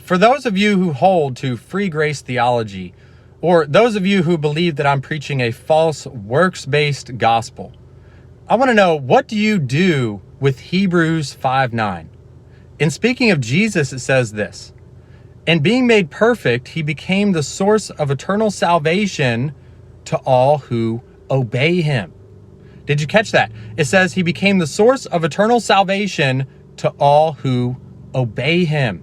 For those of you who hold to free grace theology, or those of you who believe that I'm preaching a false works-based gospel, I want to know, what do you do with Hebrews 5:9? In speaking of Jesus, it says this: "And being made perfect, he became the source of eternal salvation to all who obey him." Did you catch that? It says he became the source of eternal salvation to all who obey him.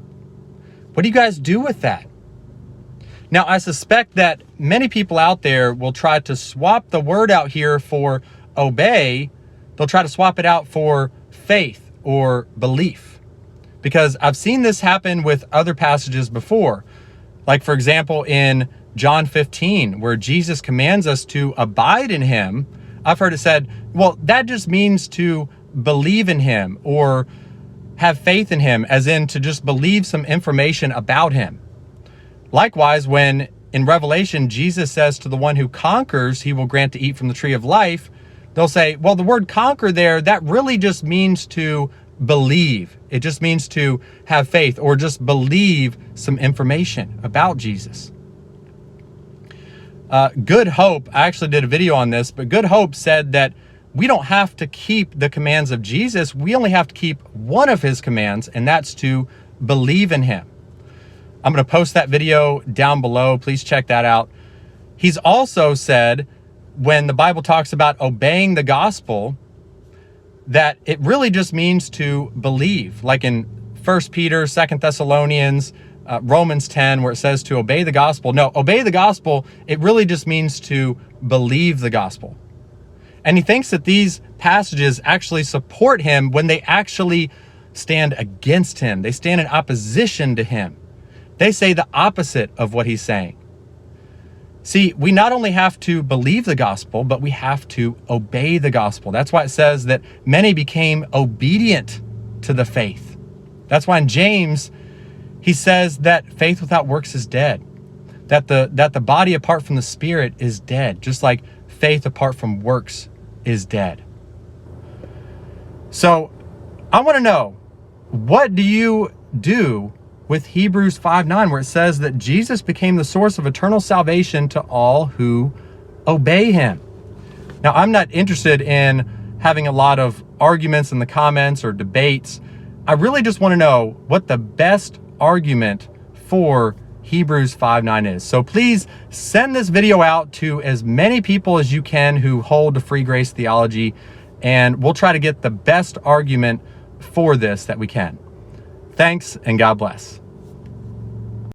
What do you guys do with that? Now, I suspect that many people out there will try to swap the word out here for obey. They'll try to swap it out for faith or belief, because I've seen this happen with other passages before. Like, for example, in John 15, where Jesus commands us to abide in him, I've heard it said, well, that just means to believe in him or have faith in him, as in to just believe some information about him. Likewise, when in Revelation, Jesus says to the one who conquers, he will grant to eat from the tree of life, they'll say, well, the word conquer there, that really just means to believe. It just means to have faith or just believe some information about Jesus. Good Hope, I actually did a video on this, but Good Hope said that we don't have to keep the commands of Jesus. We only have to keep one of his commands, and that's to believe in him. I'm going to post that video down below. Please check that out. He's also said, when the Bible talks about obeying the gospel, that it really just means to believe, like in 1 Peter, 2 Thessalonians, Romans 10, where it says to obey the gospel. No, obey the gospel, it really just means to believe the gospel. And he thinks that these passages actually support him when they actually stand against him. They stand in opposition to him. They say the opposite of what he's saying. See, we not only have to believe the gospel, but we have to obey the gospel. That's why it says that many became obedient to the faith. That's why in James, he says that faith without works is dead. That the body apart from the spirit is dead, just like faith apart from works is dead. So I want to know, what do you do with Hebrews 5:9, where it says that Jesus became the source of eternal salvation to all who obey him? Now, I'm not interested in having a lot of arguments in the comments or debates. I really just want to know what the best argument for Hebrews 5:9 is. So please send this video out to as many people as you can who hold to free grace theology, and we'll try to get the best argument for this that we can. Thanks, and God bless.